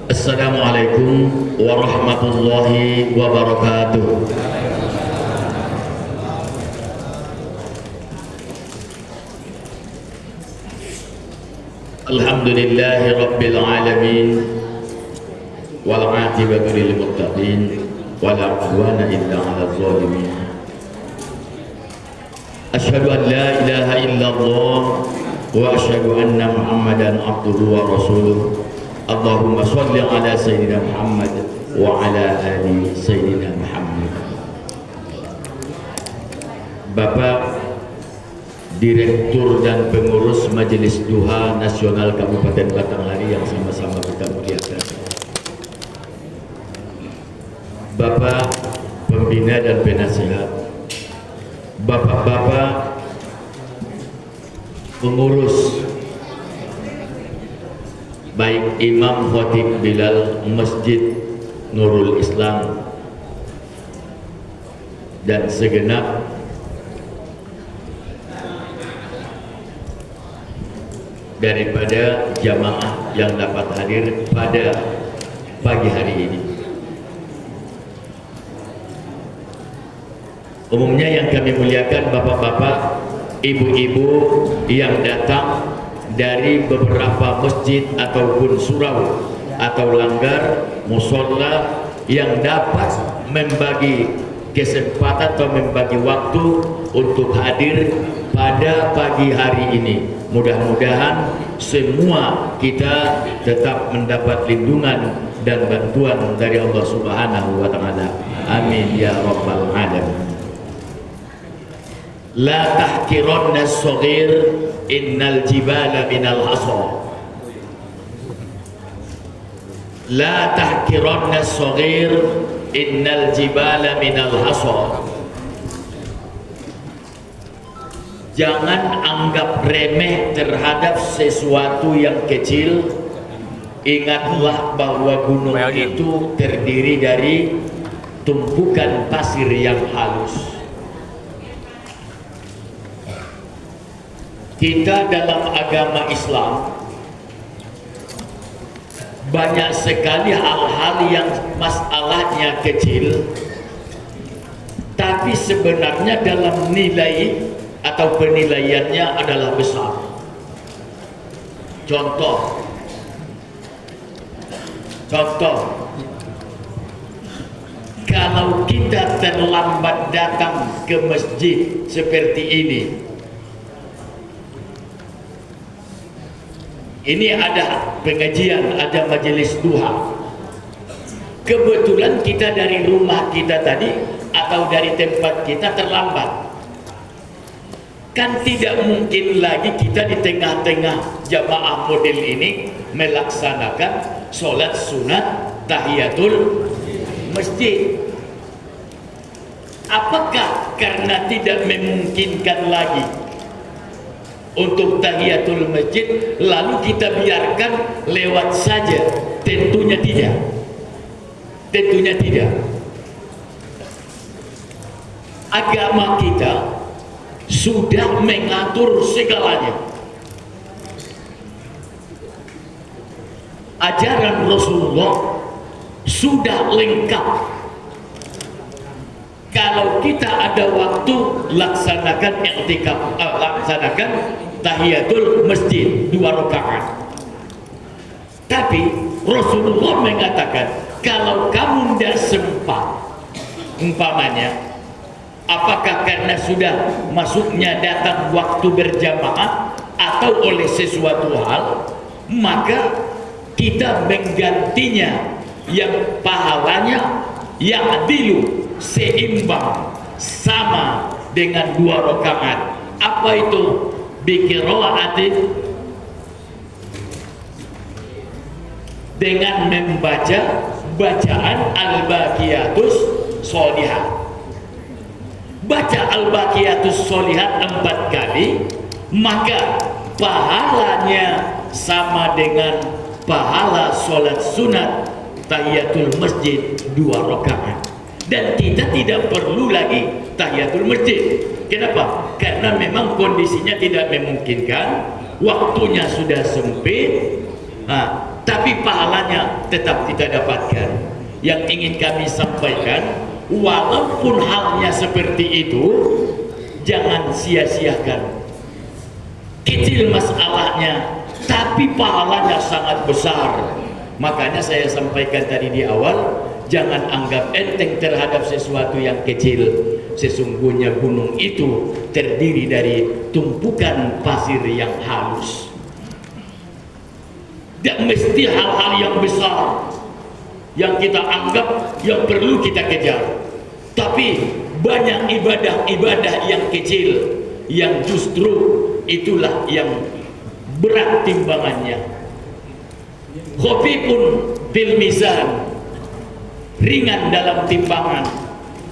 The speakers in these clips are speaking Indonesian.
Assalamualaikum warahmatullahi wabarakatuh. Alhamdulillahi rabbil alamin wal aqibatu lil muttaqin wala udwana illa 'alal zalimin. Asyhadu an la ilaha illallah wa asyhadu anna Muhammadan abduhu wa rasuluh. Allahumma sholli ala sayyidina Muhammad wa ala ali sayyidina Muhammad. Bapak Direktur dan Pengurus Majelis Duha Nasional Kabupaten Batanghari yang sama-sama kita muliakan, Bapak Pembina dan Penasehat, Bapak-bapak pengurus baik Imam Khatib Bilal Masjid Nurul Islam dan segenap daripada jamaah yang dapat hadir pada pagi hari ini. Umumnya yang kami muliakan bapak-bapak, ibu-ibu yang datang dari beberapa masjid ataupun surau atau langgar musola yang dapat membagi kesempatan atau membagi waktu untuk hadir pada pagi hari ini. Mudah-mudahan semua kita tetap mendapat lindungan dan bantuan dari Allah Subhanahu wa Ta'ala. Amin ya rabbal alamin. La tahkiranna as-saghir innal jibala minal hasa. La tahkiranna as-saghir innal jibala minal hasa. Jangan anggap remeh terhadap sesuatu yang kecil. Ingatlah bahwa gunung itu terdiri dari tumpukan pasir yang halus. Kita dalam agama Islam banyak sekali hal-hal yang masalahnya kecil, tapi sebenarnya dalam nilai atau penilaiannya adalah besar. Contoh, kalau kita terlambat datang ke masjid seperti ini ada pengajian, ada majelis duha. Kebetulan kita dari rumah kita tadi atau dari tempat kita terlambat. Kan tidak mungkin lagi kita di tengah-tengah jamaah model ini melaksanakan sholat sunat tahiyatul masjid. Apakah karena tidak memungkinkan lagi untuk tahiyatul masjid lalu kita biarkan lewat saja? Tentunya tidak. Tentunya tidak. Agama kita sudah mengatur segalanya. Ajaran Rasulullah sudah lengkap. Kalau kita ada waktu, laksanakan i'tikaf, laksanakan tahiyatul masjid 2 rakaat. Tapi Rasulullah mengatakan, kalau kamu tidak sempat, umpamanya, apakah karena sudah masuknya datang waktu berjamaah atau oleh sesuatu hal, maka kita menggantinya yang pahalanya yang adilu, seimbang, sama dengan 2 rakaat. Apa itu? Biqiraatin, dengan membaca bacaan al-baqiyatus sholihat. Baca al-baqiyatus sholihat 4 kali, maka pahalanya sama dengan pahala sholat sunat tahiyatul masjid 2 rakaat. Dan kita tidak perlu lagi tahiyatul masjid. Kenapa? Karena memang kondisinya tidak memungkinkan, waktunya sudah sempit, tapi pahalanya tetap kita dapatkan. Yang ingin kami sampaikan, walaupun halnya seperti itu, jangan sia-siakan. Kecil masalahnya, tapi pahalanya sangat besar. Makanya saya sampaikan tadi di awal, jangan anggap enteng terhadap sesuatu yang kecil. Sesungguhnya gunung itu terdiri dari tumpukan pasir yang halus. Dan mesti hal-hal yang besar yang kita anggap yang perlu kita kejar. Tapi banyak ibadah-ibadah yang kecil yang justru itulah yang berat timbangannya. Khafifun fil mizan, ringan dalam timbangan,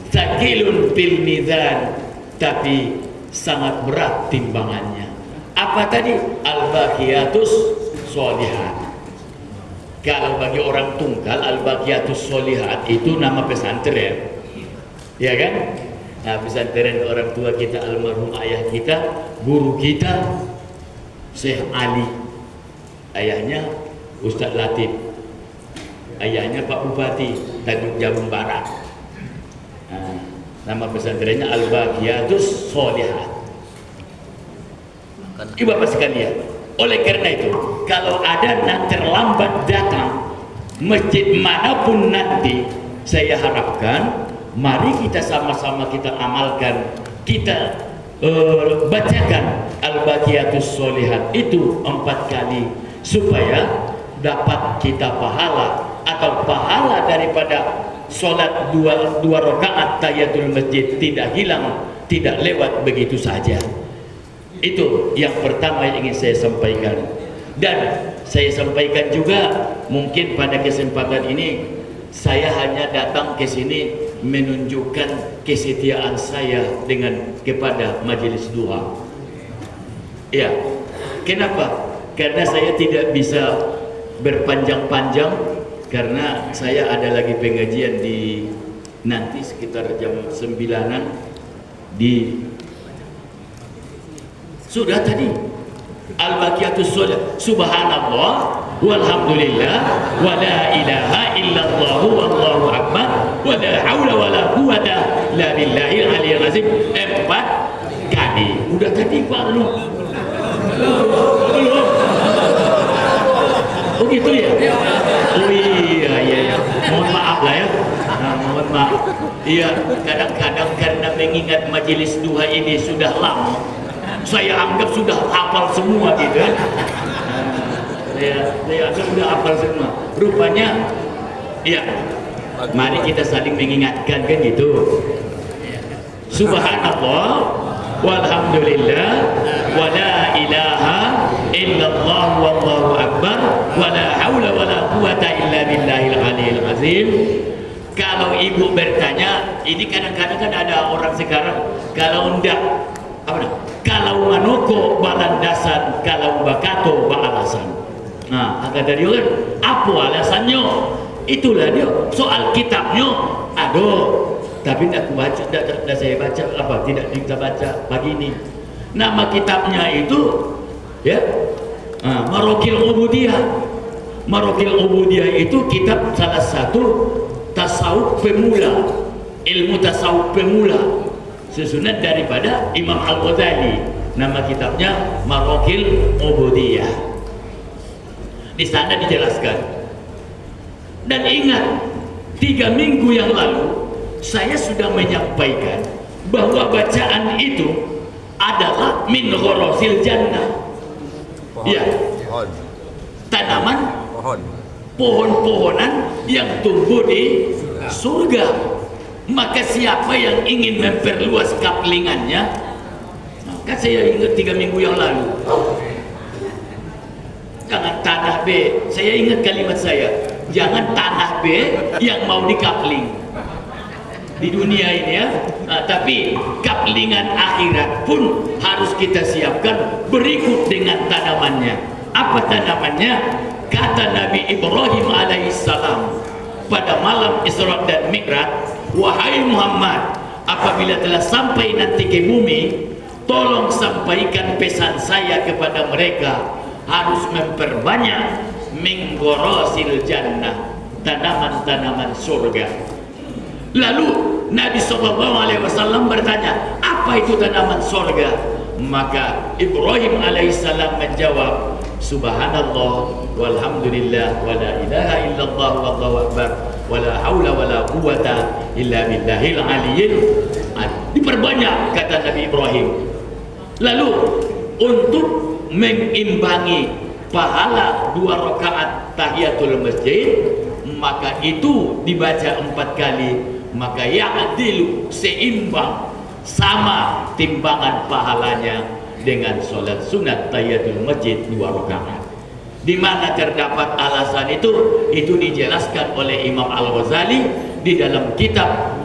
tsaqilun fil mizan, tapi sangat berat timbangannya. Apa tadi? Al-baqiyatus sholihat. Kalau bagi orang tunggal, al-baqiyatus sholihat itu nama pesantren, ya kan? Nah, pesantren orang tua kita, almarhum ayah kita, guru kita Syekh Ali, ayahnya Ustadz Latif, ayahnya Pak Bupati Tanjung Jabung Barat. Nah, nama pesantrennya Al-Baqiyatus Sholihat. Ibu-bapak sekalian, oleh karena itu, kalau ada yang terlambat datang masjid manapun nanti, saya harapkan mari kita sama-sama kita amalkan, kita bacakan Al-Baqiyatus Sholihat itu 4 kali supaya dapat kita pahala atau pahala daripada sholat dua rakaat tahiyatul masjid tidak hilang, tidak lewat begitu saja. Itu yang pertama yang ingin saya sampaikan. Dan saya sampaikan juga, mungkin pada kesempatan ini saya hanya datang ke sini menunjukkan kesetiaan saya kepada majelis duha. Ya, kenapa? Karena saya tidak bisa berpanjang-panjang karena saya ada lagi pengajian di nanti sekitar jam 9-an di sudah tadi Al-Baqiyatus Sholihat, subhanallah walhamdulillah wa la ilaha illallah wallahu akbar wa la haula wa la quwata illa billahil aliyyil azim 4 kali. Udah tadi Pak lu. Oh gitu ya? Oh iya. Mohon maaf lah ya. Mohon maaf. Iya, kadang-kadang karena mengingat majelis duha ini sudah lama, saya anggap sudah hafal semua gitu kan. Saya anggap sudah hafal semua. Rupanya, iya. Mari kita saling mengingatkan kan gitu. Subhanallah walhamdulillah wa la ilaha illallah wallahu akbar wa la haula wa la quwata illa billahil aliyil azim. Kalau ibu bertanya, ini kadang-kadang kan ada orang sekarang kalau ndak kalau manoko balandasan, kalau bakato balasan. Nah, kata dia kan, apa alasannya? Itulah dia soal kitabnya. Aduh, tapi tidak saya baca tidak kita baca pagi ini. Nama kitabnya itu ya Marokil Ubudiyah. Marokil Ubudiyah itu kitab salah satu tasawuf pemula, ilmu tasawuf pemula, susunan daripada Imam Al-Ghazali. Nama kitabnya Marokil Ubudiyah. Di sana dijelaskan. Dan ingat, 3 minggu yang lalu saya sudah menyampaikan bahwa bacaan itu adalah min ghorosil jannah. Ya, tanaman, pohon-pohonan yang tumbuh di surga. Maka siapa yang ingin memperluas kaplingannya, maka saya ingat 3 minggu yang lalu, jangan tanah B, saya ingat kalimat saya, jangan tanah B yang mau dikapling di dunia ini ya. Tapi kaplingan akhirat pun harus kita siapkan berikut dengan tanamannya. Apa tanamannya? Kata Nabi Ibrahim alaihissalam pada malam Isra dan Mi'raj, wahai Muhammad, apabila telah sampai nanti ke bumi, tolong sampaikan pesan saya kepada mereka, harus memperbanyak min gharasil jannah, tanaman-tanaman surga. Lalu Nabi SAW bertanya, apa itu tanaman surga? Maka Ibrahim alaihissalam menjawab, subhanallah walhamdulillah wala ilaha illallah wallahu akbar wala haula wala quwata illa billahil aliyyil azim. Diperbanyak kata Nabi Ibrahim. Lalu untuk mengimbangi pahala 2 rakaat tahiyatul masjid, maka itu dibaca 4 kali, maka ya'dilu, seimbang, sama timbangan pahalanya dengan sholat sunat tahiyatul masjid 2 rakaat. Di mana terdapat alasan itu dijelaskan oleh Imam Al-Ghazali di dalam kitab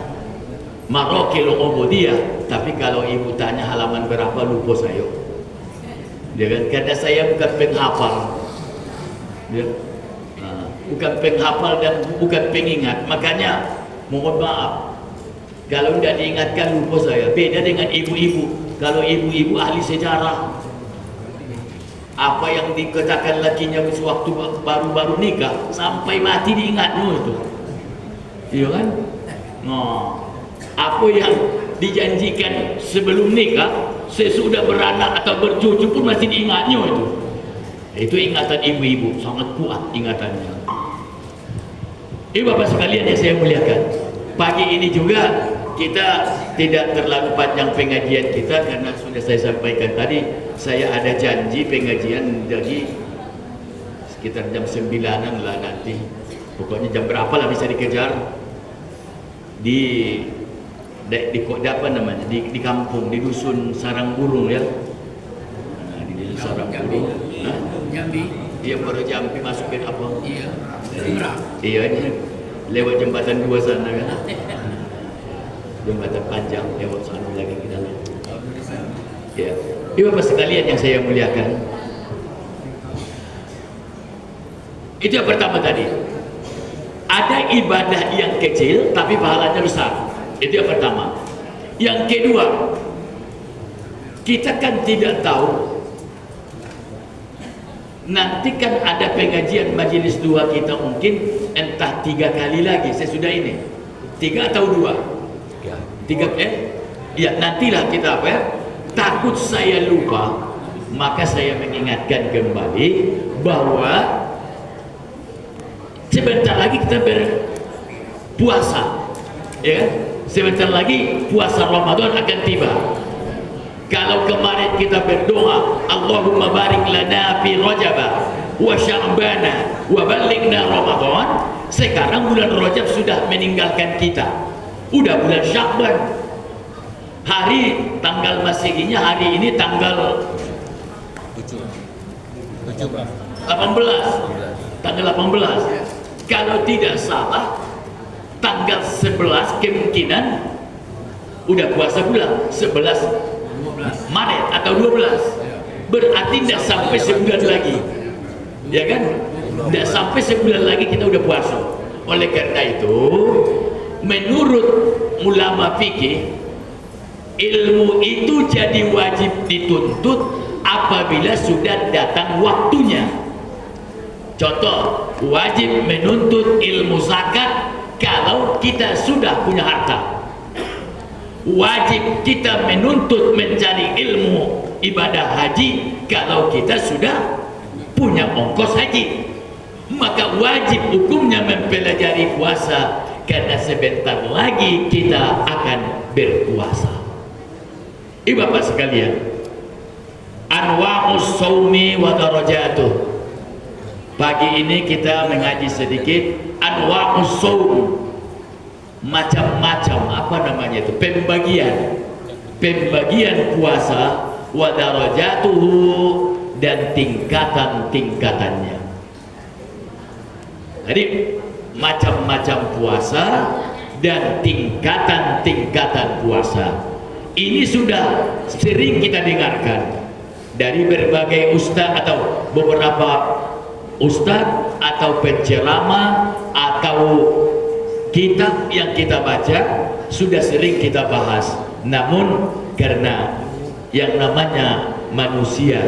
Maraqil Ubudiyah. Tapi kalau ibu tanya halaman berapa, lupa saya. Karena saya bukan penghafal, bukan penghafal dan bukan pengingat, makanya mohon maaf kalau tidak diingatkan, lupa saya. Beda dengan ibu-ibu. Kalau ibu-ibu ahli sejarah, apa yang dikatakan lakinya sewaktu baru-baru nikah sampai mati diingatmu itu, iya kan? Apa yang dijanjikan sebelum nikah, sesudah beranak atau bercucu pun masih diingatnya itu. Itu ingatan ibu-ibu, sangat kuat ingatannya. Ibu bapak sekalian yang saya muliakan, pagi ini juga kita tidak terlalu panjang pengajian kita karena sudah saya sampaikan tadi, saya ada janji pengajian dari sekitar jam 9-an lah nanti. Pokoknya jam berapa lah bisa dikejar di apa namanya, di kampung, di dusun Sarang Burung ya. Nah, di dusun Sarang Burung. Jambi. Iya, baru Jambi masukin apa? Iya. Iya, lewat jembatan 2 sana kan. Jembatan panjang lewat sana lagi ke dalam. Ya. Ibu bapak sekalian yang saya muliakan, itu yang pertama tadi. Ada ibadah yang kecil tapi pahalanya besar. Itu yang pertama. Yang kedua, kita kan tidak tahu nanti kan ada pengajian majelis 2 kita mungkin entah 3 kali lagi sesudah ini. 3 atau 2? 3 ya, nantilah kita apa ya? Takut saya lupa, maka saya mengingatkan kembali bahwa sebentar lagi kita berpuasa, ya kan? Sebentar lagi puasa Ramadan akan tiba. Kalau kemarin kita berdoa, Allahumma barik lana fi Rajab wa Sya'bana wa ballighna Ramadan, sekarang bulan Rajab sudah meninggalkan kita. Udah bulan Sya'ban. Hari tanggal Masehinya hari ini tanggal 18. Tanggal 18. Kalau tidak salah tanggal 11 kemungkinan udah puasa pula, 11 Maret atau 12. Berarti tidak sampai sebulan lagi, ya kan? Tidak sampai sebulan lagi kita udah puasa. Oleh karena itu, menurut ulama fikih, ilmu itu jadi wajib dituntut apabila sudah datang waktunya. Contoh, wajib menuntut ilmu zakat kalau kita sudah punya harta. Wajib kita menuntut mencari ilmu ibadah haji kalau kita sudah punya ongkos haji. Maka wajib hukumnya mempelajari puasa karena sebentar lagi kita akan berpuasa. Ibu bapak sekalian, anwa'us shaumi wa darajatuh. Pagi ini kita mengaji sedikit anwa'us shaum, macam-macam apa namanya itu, pembagian puasa, wa darajatuhu, dan tingkatan-tingkatannya. Jadi macam-macam puasa dan tingkatan-tingkatan puasa ini sudah sering kita dengarkan dari berbagai ustaz atau beberapa ustaz atau penceramah atau kitab yang kita baca, sudah sering kita bahas. Namun karena yang namanya manusia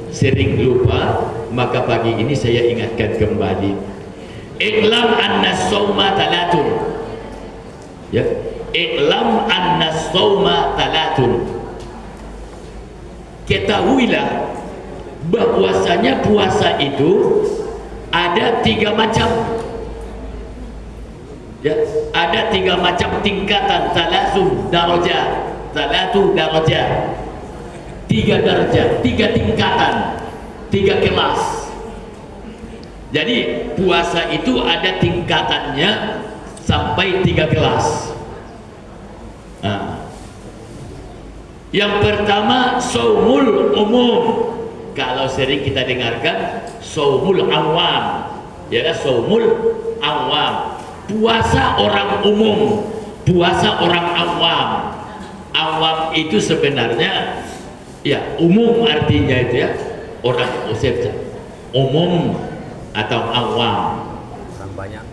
sering lupa, maka pagi ini saya ingatkan kembali, iklam anna sawma talatun, ya, iklam anna sawma talatun, ketahuilah bahwasanya puasa itu ada 3 macam, ya, ada 3 macam tingkatan, salatu darajat, 3 derajat, 3 tingkatan, 3 kelas. Jadi puasa itu ada tingkatannya sampai 3 kelas. Nah, yang pertama saumul umum, kalau sering kita dengarkan saumul awam, ya, saumul awam, puasa orang umum, puasa orang awam. Awam itu sebenarnya ya umum, artinya itu ya orang umum atau awam, orang banyak.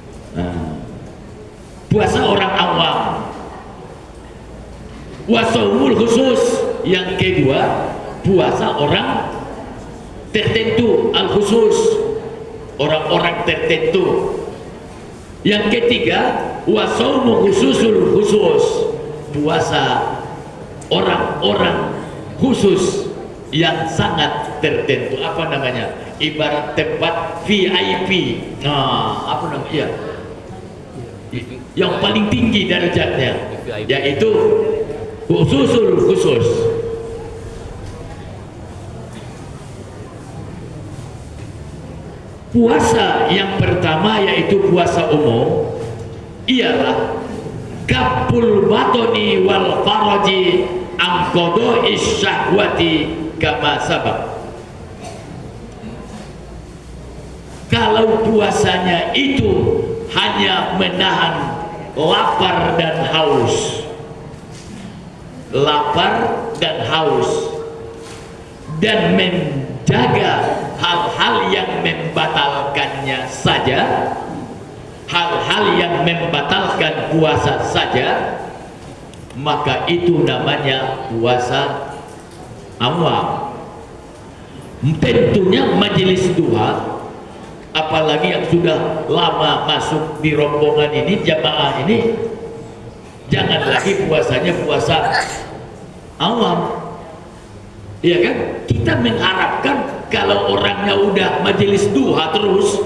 Puasa orang awam. Wasaumul khusus, yang kedua puasa orang tertentu, al khusus, orang-orang tertentu. Yang ketiga wasaumu khususul khusus, puasa orang-orang khusus yang sangat tertentu. Apa namanya? Ibarat tempat VIP. Nah, apa namanya? Yang paling tinggi derajatnya, yaitu khususul khusus. Puasa yang pertama yaitu puasa umum ialah kapul batoni wal faraji angkodo isyahwati kama sabab. Kalau puasanya itu hanya menahan lapar dan haus, dan menjaga hal-hal yang membatalkannya saja, hal-hal yang membatalkan puasa saja, maka itu namanya puasa awam. Tentunya majelis duha, apalagi yang sudah lama masuk di rombongan ini, jamaah ini, jangan lagi puasanya puasa awam. Iya kan? Kita mengharapkan kalau orangnya udah majelis duha terus,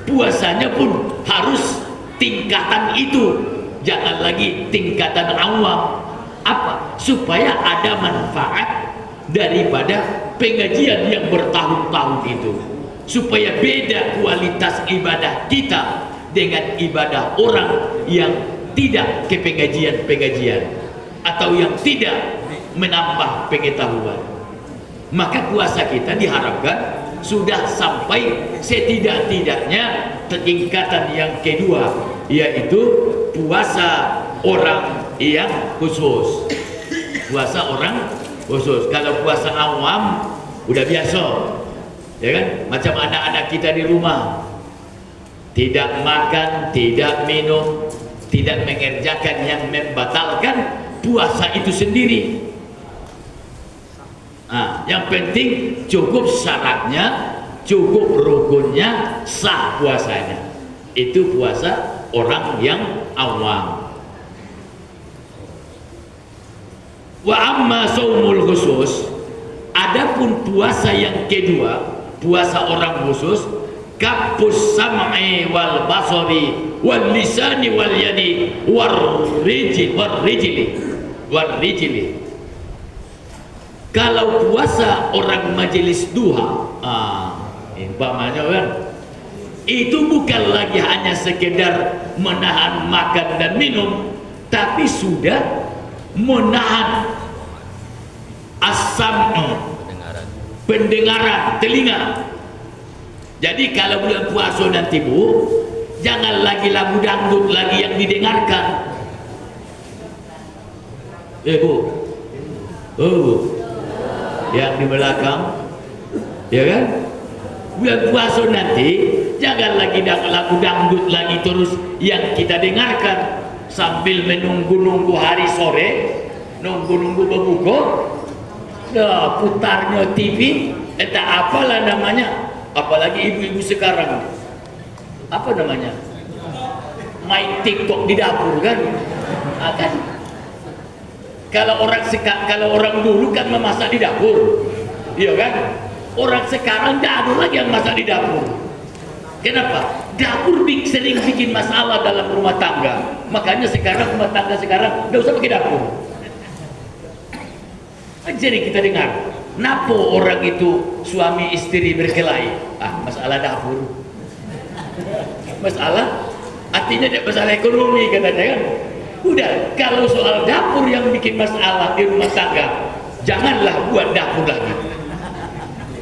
puasanya pun harus tingkatan itu, jangan lagi tingkatan awam. Apa? Supaya ada manfaat daripada pengajian yang bertahun-tahun itu, supaya beda kualitas ibadah kita dengan ibadah orang yang tidak ke pengajian-pengajian atau yang tidak menambah pengetahuan. Maka puasa kita diharapkan sudah sampai setidak-tidaknya tingkatan yang kedua, yaitu puasa orang yang khusus. Puasa orang khusus. Kalau puasa awam udah biasa, ya kan? Macam anak-anak kita di rumah, tidak makan, tidak minum, tidak mengerjakan yang membatalkan puasa itu sendiri. Nah, yang penting cukup syaratnya, cukup rukunnya, sah puasanya. Itu puasa orang yang awam. Wa amma saumul khusus, adapun puasa yang kedua, puasa orang khusus, kapus sam'i wal basari wal lisani wal yadi war rijli. Kalau puasa orang majelis duha, umpamanya kan, itu bukan lagi hanya sekedar menahan makan dan minum, tapi sudah menahan pendengaran telinga. Jadi kalau bulan puasa nanti Bu, jangan lagi lagu dangdut lagi yang didengarkan. Bu, Bu, yang di belakang, ya kan? Bulan puasa nanti jangan lagi lagu dangdut lagi terus yang kita dengarkan sambil menunggu-nunggu hari sore, nunggu-nunggu berbuka, putarnya TV, entah apalah namanya, apalagi ibu-ibu sekarang, apa namanya, main TikTok di dapur kan. Kan kalau orang dulu kan memasak di dapur, iya kan. Orang sekarang tidak ada lagi yang masak di dapur. Kenapa? Dapur sering bikin masalah dalam rumah tangga. Makanya sekarang rumah tangga sekarang tidak usah pakai dapur. Jadi kita dengar, napo orang itu suami istri berkelahi? Masalah dapur. Masalah, artinya tidak masalah ekonomi katanya kan. Udah, kalau soal dapur yang bikin masalah di rumah tangga, janganlah buat dapur lagi,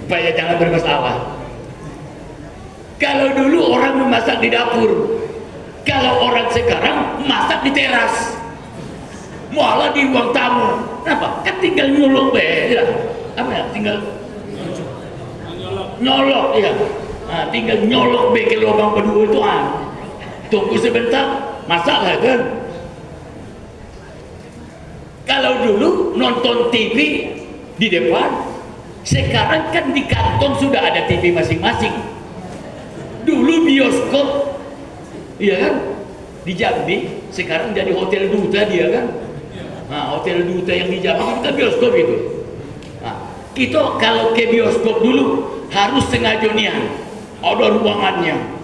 supaya jangan bermasalah. Kalau dulu orang memasak di dapur, kalau orang sekarang masak di teras, malah di ruang tamu. Kenapa? Kan tinggal nyolok ya. Apa ya? Tinggal nyolok ya. Tinggal nyolok ke lubang kedua itu tunggu sebentar, masak kan. Kalau dulu nonton TV di depan, sekarang kan di kantong sudah ada TV masing-masing. Dulu bioskop, iya kan, di Jambi, sekarang jadi Hotel Duta dia kan. Hotel Duta yang di Jambi itu kan bioskop itu. Kita kalau ke bioskop dulu harus sengaja nian, ada ruangannya.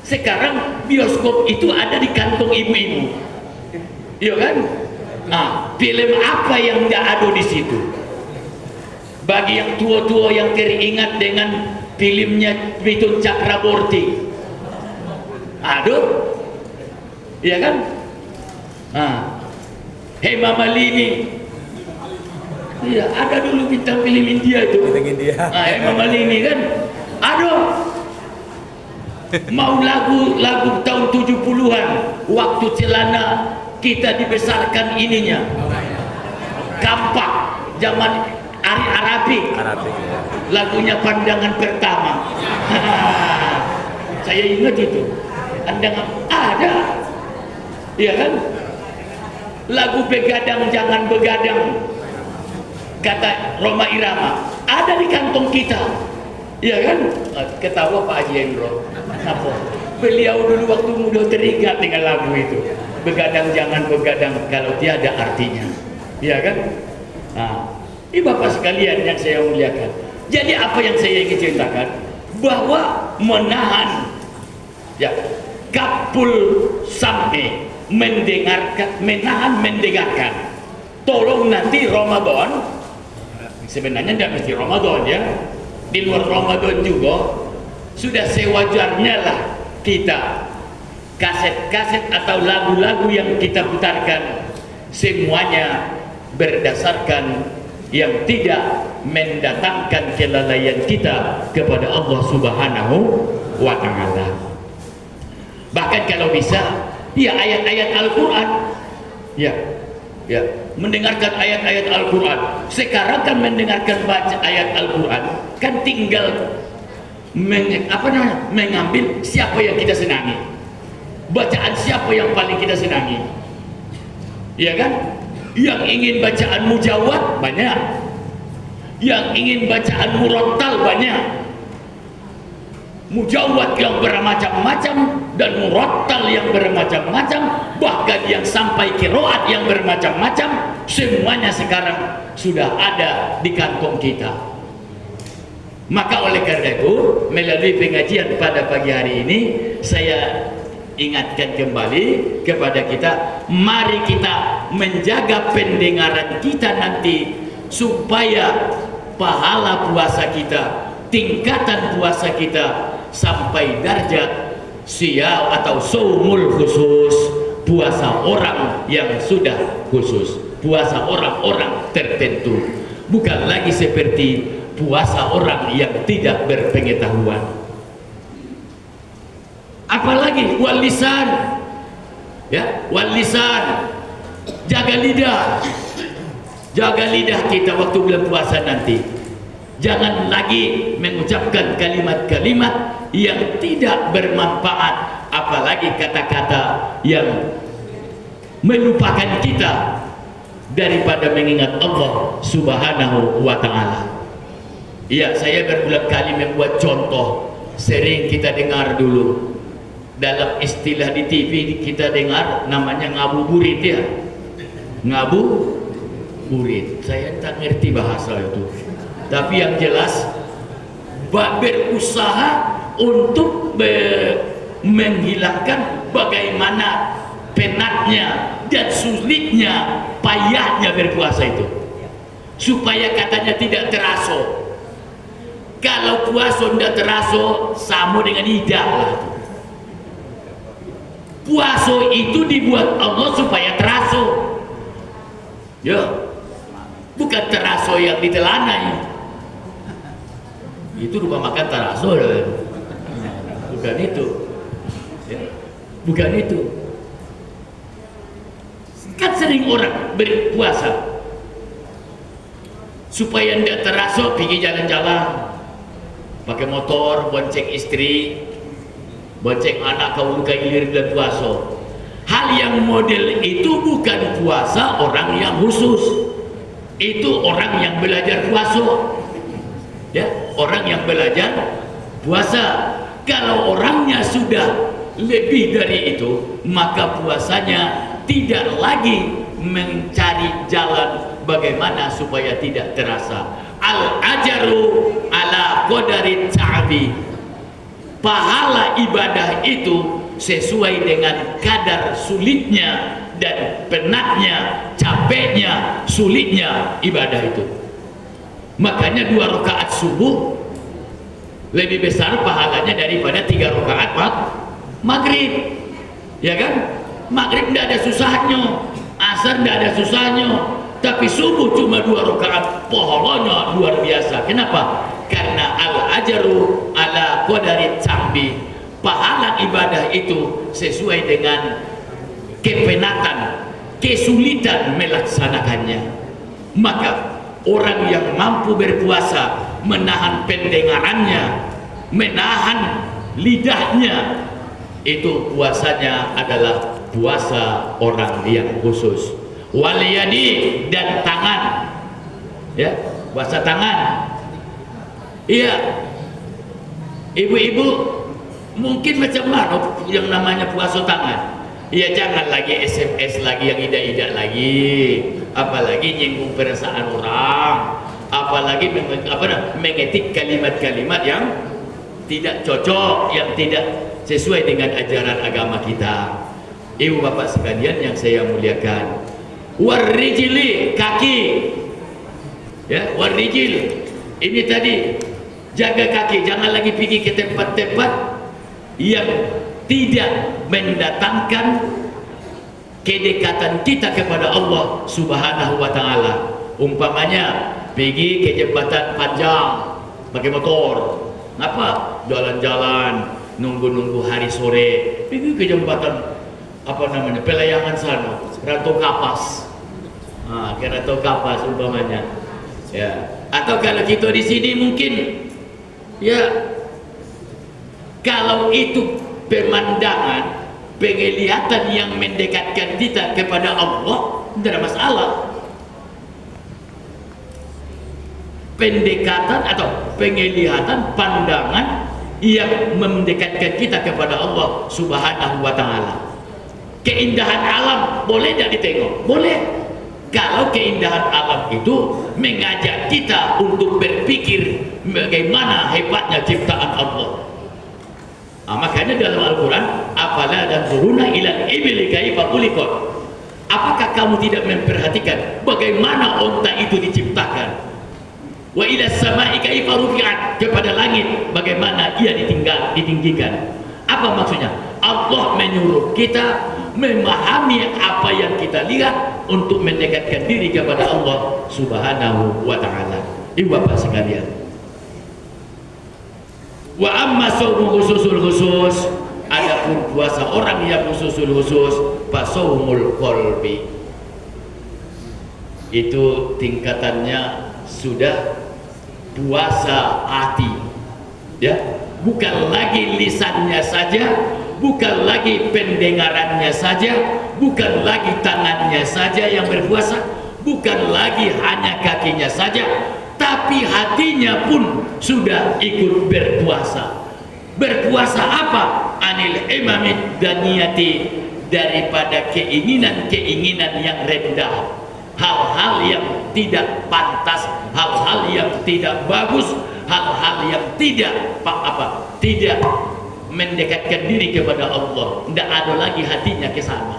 Sekarang bioskop itu ada di kantong ibu-ibu, iya kan? Film apa yang nggak ada di situ? Bagi yang tua-tua yang teringat dengan filmnya Mitun Cakraborty, aduh, iya kan? Hema Malini, iya ada dulu bintang film India itu. Hema Malini kan, aduh, mau lagu tahun 70-an, waktu celana kita dibesarkan ininya, kampak zaman Ari Arabi, lagunya Pandangan Pertama. Saya ingat itu, pandangan ada, iya kan? Lagu Begadang Jangan Begadang, kata Roma Irama, ada di kantong kita, iya kan? Ketawa Pak Haji Hendro, kenapa? Beliau dulu waktu muda teringat dengan lagu itu, begadang jangan begadang kalau tiada artinya, iya kan? Ini Bapak sekalian yang saya muliakan. Jadi apa yang saya ingin ceritakan, bahwa menahan ya kapul sampai menahan mendengarkan. Tolong nanti Ramadan, sebenarnya tidak mesti Ramadan ya, di luar Ramadan juga sudah sewajarnya lah kita kaset-kaset atau lagu-lagu yang kita putarkan semuanya berdasarkan yang tidak mendatangkan kelalaian kita kepada Allah Subhanahu wa Ta'ala. Bahkan kalau bisa, ya ayat-ayat Al-Quran, ya mendengarkan ayat-ayat Al-Quran. Sekarang kan mendengarkan baca ayat Al-Quran kan tinggal mengambil siapa yang kita senangi, bacaan siapa yang paling kita senangi, ya kan? Yang ingin bacaan mujawad banyak, yang ingin bacaan murattal banyak, mujawad yang bermacam-macam dan murattal yang bermacam-macam, bahkan yang sampai qiraat yang bermacam-macam, semuanya sekarang sudah ada di kantong kita. Maka oleh karena itu, melalui pengajian pada pagi hari ini, saya ingatkan kembali kepada kita, mari kita menjaga pendengaran kita nanti supaya pahala puasa kita, tingkatan puasa kita sampai derajat siyam atau saumul khusus, puasa orang yang sudah khusus, puasa orang-orang tertentu, bukan lagi seperti puasa orang yang tidak berpengetahuan. Apalagi wal lisan, ya, wal lisan, jaga lidah kita waktu bulan puasa nanti. Jangan lagi mengucapkan kalimat-kalimat yang tidak bermanfaat, apalagi kata-kata yang melupakan kita daripada mengingat Allah Subhanahu wa Ta'ala. Iya, saya berulang kali membuat contoh. Sering kita dengar dulu dalam istilah di TV kita dengar namanya ngabuburit ya. Ngabuburit. Saya tak ngerti bahasa itu. Tapi yang jelas berusaha untuk menghilangkan bagaimana penatnya dan sulitnya, payahnya berpuasa itu. Supaya katanya tidak terasa. Kalau puasa tidak terasa, sama dengan idah lah. Puasa itu dibuat Allah supaya terasa. Ya, bukan terasa yang ditelanai. Itu rupa makan terasa. Bukan itu. Ya, bukan itu. Kan sering orang berpuasa supaya tidak terasa pergi jalan-jalan. Pakai motor, bonceng istri, bonceng anak kau ilir dan puasa. Hal yang model itu bukan puasa orang yang khusus. Itu orang yang belajar puasa. Ya, orang yang belajar puasa. Kalau orangnya sudah lebih dari itu, maka puasanya tidak lagi mencari jalan bagaimana supaya tidak terasa. Al-ajaru ala qadari ta'bi. Pahala ibadah itu sesuai dengan kadar sulitnya dan penatnya, capeknya, sulitnya ibadah itu. Makanya 2 rakaat subuh lebih besar pahalanya daripada 3 rakaat maghrib. Ya kan? Maghrib tidak ada susahnya, asar tidak ada susahnya, tapi subuh cuma 2 rakaat pahalanya luar biasa. Kenapa? Karena al-ajaru ala qadari ta'bi. Pahala ibadah itu sesuai dengan kepenatan, kesulitan melaksanakannya. Maka orang yang mampu berpuasa, menahan pendengarannya, menahan lidahnya, itu puasanya adalah puasa orang yang khusus. Waliyadi, dan tangan, ya, puasa tangan. Iya, ibu-ibu mungkin macam mana yang namanya puasa tangan? Ya jangan lagi SMS lagi yang idah-idah lagi, apalagi nyinggung perasaan orang, apalagi mengetik kalimat-kalimat yang tidak cocok, yang tidak sesuai dengan ajaran agama kita. Ibu bapak sekalian yang saya muliakan, warijili, kaki, ya, warijil ini tadi, jaga kaki, jangan lagi pergi ke tempat-tempat yang tidak mendatangkan kedekatan kita kepada Allah Subhanahu wa Ta'ala. Umpamanya pergi ke jembatan panjang pakai motor, ngapa jalan-jalan nunggu-nunggu hari sore, pergi ke jembatan apa namanya, Pelayangan sana, Rantau Kapas, ke Rantau Kapas umpamanya, ya. Atau kalau kita di sini mungkin, ya, kalau itu pemandangan, penglihatan yang mendekatkan kita kepada Allah, tidak ada masalah. Pendekatan atau penglihatan, pandangan yang mendekatkan kita kepada Allah Subhanahu wa Ta'ala. Keindahan alam boleh tidak ditengok? Boleh. Kalau keindahan alam itu mengajak kita untuk berpikir bagaimana hebatnya ciptaan Allah. Makanya dalam Al-Quran, afala tanzuruna ilal ibli kaifa khuliqat. Apakah kamu tidak memperhatikan bagaimana onta itu diciptakan? Wa ila samai kaifa rufi'at, kepada langit bagaimana ia ditinggikan. Apa maksudnya? Allah menyuruh kita memahami apa yang kita lihat untuk mendekatkan diri kepada Allah Subhanahu wa Ta'ala. Ibu bapak sekalian, wa amma saumu khususul khusus, adapun puasa orang yang khususul khusus, fasaumul qalbi, itu tingkatannya sudah puasa hati, ya, bukan lagi lisannya saja, bukan lagi pendengarannya saja, bukan lagi tangannya saja yang berpuasa, bukan lagi hanya kakinya saja, tapi hatinya pun sudah ikut berpuasa. Berpuasa apa? Anil imamid daniyati, daripada keinginan-keinginan yang rendah, hal-hal yang tidak pantas, hal-hal yang tidak bagus, hal-hal yang tidak tidak mendekatkan diri kepada Allah. Tidak ada lagi hatinya ke sana.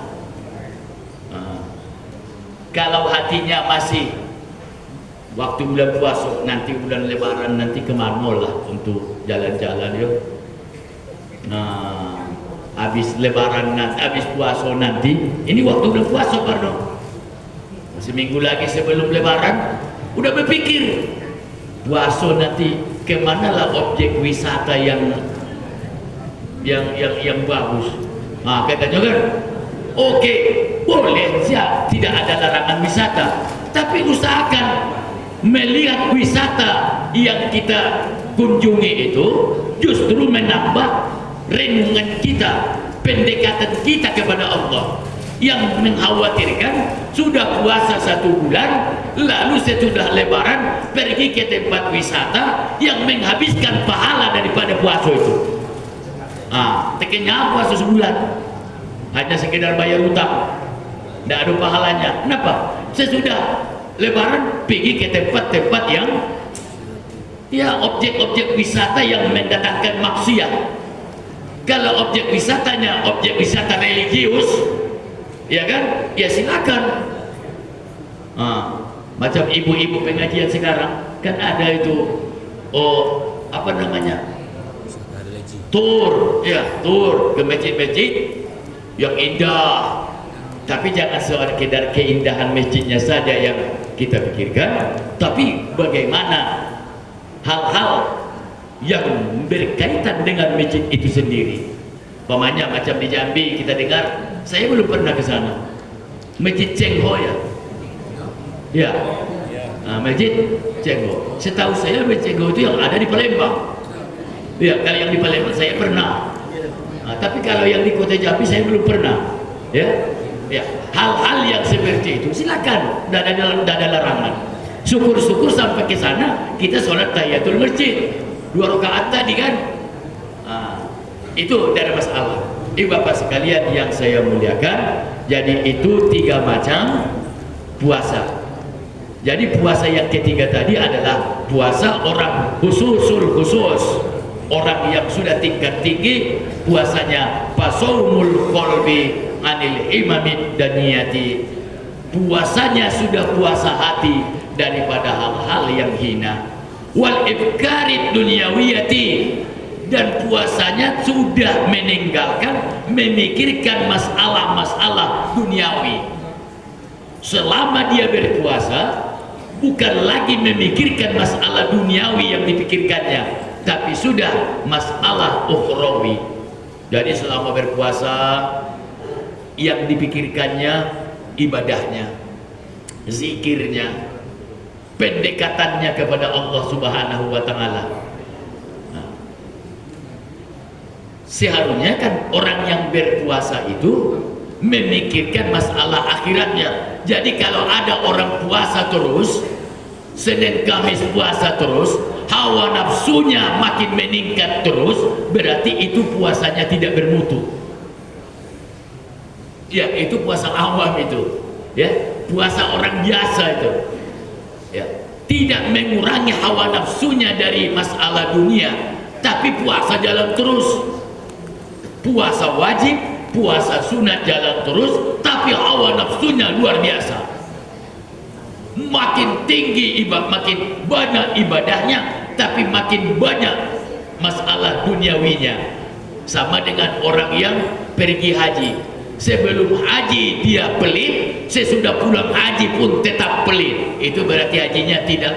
Kalau hatinya masih waktu bulan puasa, nanti bulan lebaran, nanti kemana lah untuk jalan-jalan yuk. Nah, habis lebaran nanti, habis puasa nanti, ini waktu bulan puasa pardon, seminggu lagi sebelum lebaran, udah berpikir puasa nanti kemana lah objek wisata yang bagus. Nah, katanya kan, oke, boleh ya, tidak ada larangan wisata, tapi usahakan melihat wisata yang kita kunjungi itu justru menambah renungan kita, pendekatan kita kepada Allah. Yang mengkhawatirkan sudah puasa 1 bulan, lalu sesudah lebaran pergi ke tempat wisata yang menghabiskan pahala daripada puasa itu. Tekennya puasa sebulan hanya sekedar bayar utang, tidak ada pahalanya. Kenapa? Sesudah lebaran pergi ke tempat-tempat yang objek-objek wisata yang mendatangkan maksiat. Kalau objek wisatanya objek wisata religius, ya kan, ya silakan. Macam ibu-ibu pengajian sekarang kan ada itu, apa namanya, tur ke masjid-masjid yang indah. Tapi jangan sekedar keindahan masjidnya saja yang kita pikirkan, tapi bagaimana hal-hal yang berkaitan dengan masjid itu sendiri. Pamannya macam di Jambi kita dengar, saya belum pernah ke sana, Masjid Cengho ya. Masjid Cengho. Setahu saya Masjid Cengho itu yang ada di Palembang. Ya, kalau yang di Palembang saya pernah. Tapi kalau yang di Kota Jambi saya belum pernah. Ya, hal-hal yang seperti itu silakan, tidak ada larangan. Syukur-syukur sampai ke sana kita sholat tahiyatul masjid 2 rakaat tadi kan. Itu tidak ada masalah. Bapak sekalian yang saya muliakan, jadi itu 3 macam puasa. Jadi puasa yang ketiga tadi adalah puasa orang khusus, orang yang sudah tingkat tinggi, puasanya pasaumul qalbi anil imamid daniyati, puasanya sudah puasa hati daripada hal-hal yang hina, wal ibkarid dunyawiyati, dan puasanya sudah meninggalkan memikirkan masalah-masalah duniawi. Selama dia berpuasa bukan lagi memikirkan masalah duniawi yang dipikirkannya, tapi sudah masalah ukhrawi. Jadi selama berpuasa yang dipikirkannya ibadahnya, zikirnya, pendekatannya kepada Allah Subhanahu wa Ta'ala. Seharusnya kan orang yang berpuasa itu memikirkan masalah akhiratnya. Jadi kalau ada orang puasa terus, Senin Kamis puasa terus, hawa nafsunya makin meningkat terus, berarti itu puasanya tidak bermutu. Ya, itu puasa awam itu. Ya, puasa orang biasa itu. Ya, tidak mengurangi hawa nafsunya dari masalah dunia, tapi puasa jalan terus. Puasa wajib, puasa sunat jalan terus, tapi hawa nafsunya luar biasa. Makin tinggi makin banyak ibadahnya, tapi makin banyak masalah duniawinya. Sama dengan orang yang pergi haji. Sebelum haji dia pelit, sesudah pulang haji pun tetap pelit. Itu berarti hajinya tidak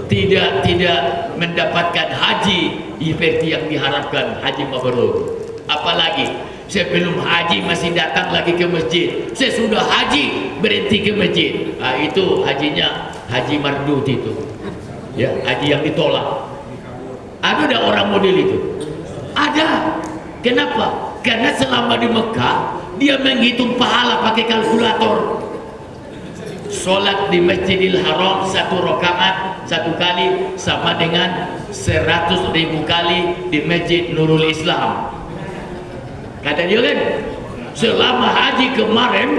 tidak mendapatkan haji seperti yang diharapkan, haji mabrur. Apalagi sebelum haji masih datang lagi ke masjid, sesudah haji berhenti ke masjid. Itu hajinya haji mardut itu. Ya, haji yang ditolak. Ada orang model itu? Ada. Kenapa? Karena selama di Mekah dia menghitung pahala pakai kalkulator. Sholat di Masjidil Haram 1 rakaat 1 kali sama dengan 100.000 kali di Masjid Nurul Islam. Kata dia kan, selama haji kemarin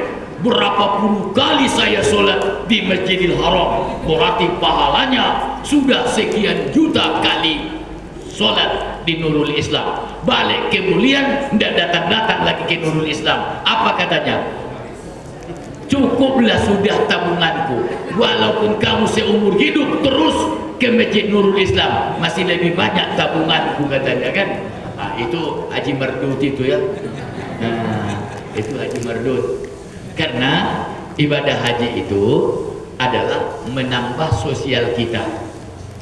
berapa puluh kali saya sholat di Masjidil Haram, berarti pahalanya sudah sekian juta kali sholat di Nurul Islam. Balik kemuliaan, tidak datang-datang lagi ke Nurul Islam. Apa katanya? Cukuplah sudah tabunganku, walaupun kamu seumur hidup terus ke Masjid Nurul Islam, masih lebih banyak tabunganku, katanya kan. Nah, itu Haji Mardut itu ya. Nah, itu Haji Mardut. Karena ibadah haji itu adalah menambah sosial kita,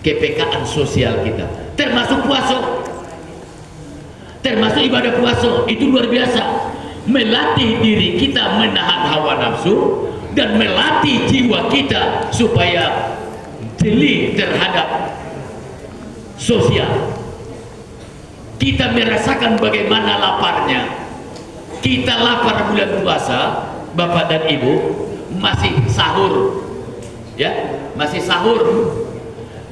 kepekaan sosial kita, termasuk puasa, termasuk ibadah puasa. Itu luar biasa, melatih diri kita menahan hawa nafsu dan melatih jiwa kita supaya jeli terhadap sosial. Kita merasakan bagaimana laparnya. Kita lapar bulan puasa, Bapak dan Ibu, masih sahur, ya, masih sahur.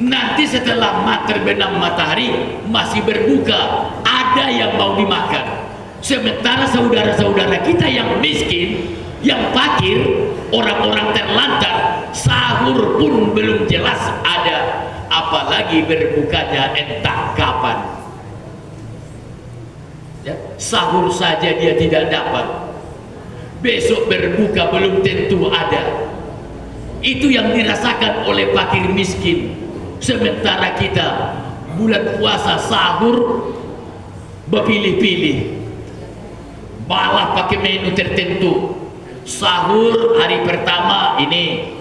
Nanti setelah terbenam matahari masih berbuka, ada yang mau dimakan. Sementara saudara-saudara kita yang miskin, yang fakir, orang-orang terlantar, sahur pun belum jelas ada, apalagi berbukanya entah kapan. Ya, sahur saja dia tidak dapat, besok berbuka belum tentu ada. Itu yang dirasakan oleh fakir miskin. Sementara kita bulan puasa sahur berpilih-pilih, malah pakai menu tertentu. Sahur hari pertama ini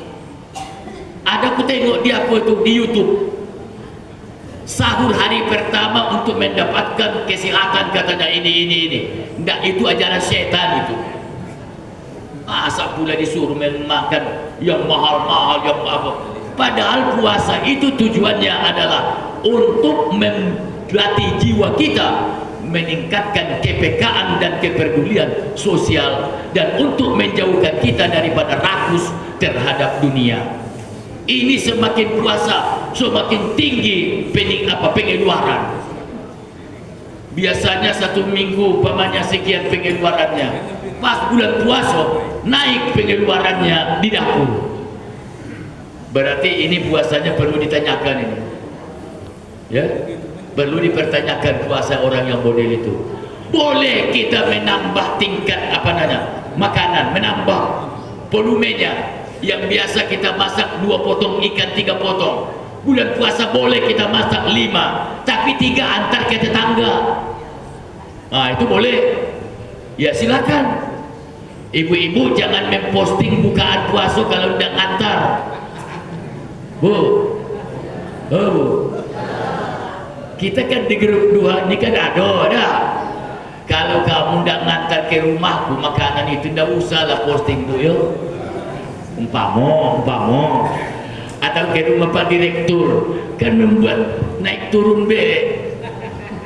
ada, aku tengok dia apa itu di YouTube, sahur hari pertama untuk mendapatkan kesehatan, katanya ini. Nggak, itu ajaran setan itu. Masa pula disuruh makan yang mahal-mahal, yang apa? Padahal puasa itu tujuannya adalah untuk melatih jiwa kita, meningkatkan kepekaan dan kepedulian sosial, dan untuk menjauhkan kita daripada rakus terhadap dunia. Ini semakin puasa semakin tinggi pengeluaran. Biasanya 1 minggu pamannya sekian pengeluarannya, pas bulan puasa naik pengeluarannya di dapur. Berarti ini puasanya perlu ditanyakan ini, ya, perlu dipertanyakan puasa orang yang model itu. Boleh kita menambah tingkat makanan, menambah volumenya. Yang biasa kita masak 2 potong ikan, 3 potong, bulan puasa boleh kita masak 5, tapi 3 antar ke tetangga. Nah, itu boleh, ya silakan. Ibu-ibu jangan memposting bukaan puasa kalau udah ngantar, Bu. Kita kan di grup 2 ini kan ada. Kalau kamu udah ngantar ke rumahku makanan itu, ndak usah lah posting, Bu, yo. Umpama atau ke rumah Pak Direktur, kan membuat naik turun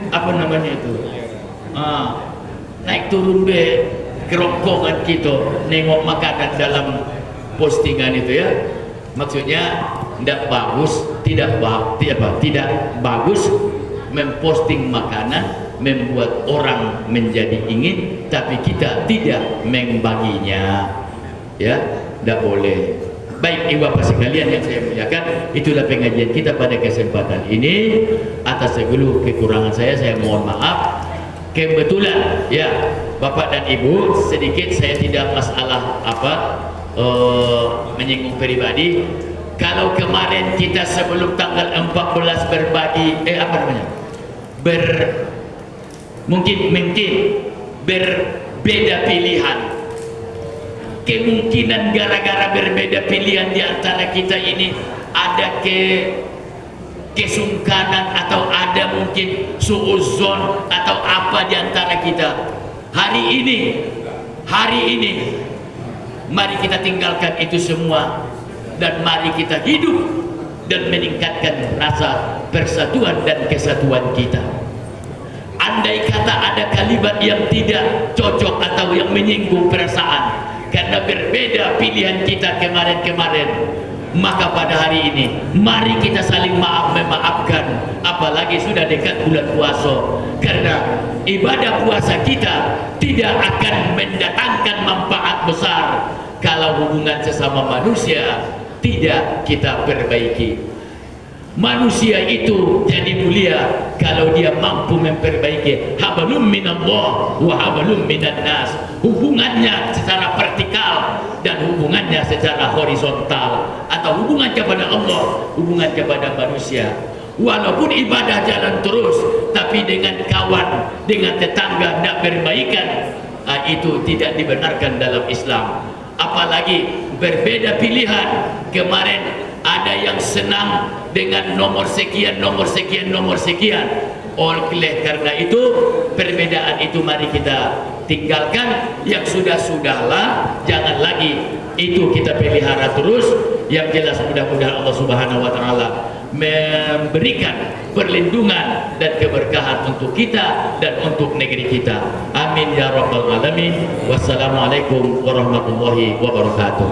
apa namanya itu, naik turun kerongkongan kita nengok makanan dalam postingan itu, ya. Maksudnya tidak bagus memposting makanan, membuat orang menjadi ingin tapi kita tidak membaginya, ya. Tidak boleh. Baik, ibu bapak sekalian yang saya muliakan, itulah pengajian kita pada kesempatan ini. Atas segala kekurangan saya mohon maaf. Kebetulan, ya, bapak dan ibu, sedikit saya tidak masalah menyinggung pribadi. Kalau kemarin kita sebelum tanggal 14 berbagi mungkin berbeda pilihan. Kemungkinan gara-gara berbeda pilihan di antara kita ini ada kesungkanan atau ada mungkin suuzon atau apa di antara kita. Hari ini mari kita tinggalkan itu semua dan mari kita hidup dan meningkatkan rasa persatuan dan kesatuan kita. Andai kata ada kalimat yang tidak cocok atau yang menyinggung perasaan, karena berbeda pilihan kita kemarin-kemarin. Maka pada hari ini mari kita saling memaafkan, apalagi sudah dekat bulan puasa, karena ibadah puasa kita tidak akan mendatangkan manfaat besar kalau hubungan sesama manusia tidak kita perbaiki. Manusia itu jadi mulia kalau dia mampu memperbaiki hablum minallah wa hablum minan nas, hubungannya secara vertikal dan hubungannya secara horizontal, atau hubungan kepada Allah, hubungan kepada manusia. Walaupun ibadah jalan terus, tapi dengan kawan, dengan tetangga tidak berbaikan, itu tidak dibenarkan dalam Islam. Apalagi berbeda pilihan. Kemarin ada yang senang dengan nomor sekian, nomor sekian, nomor sekian. Oleh karena itu, perbedaan itu mari kita tinggalkan. Yang sudah-sudahlah, jangan lagi itu kita pelihara terus. Yang jelas mudah-mudahan Allah Subhanahu wa taala memberikan perlindungan dan keberkahan untuk kita dan untuk negeri kita. Amin ya rabbal alamin. Wassalamualaikum warahmatullahi wabarakatuh.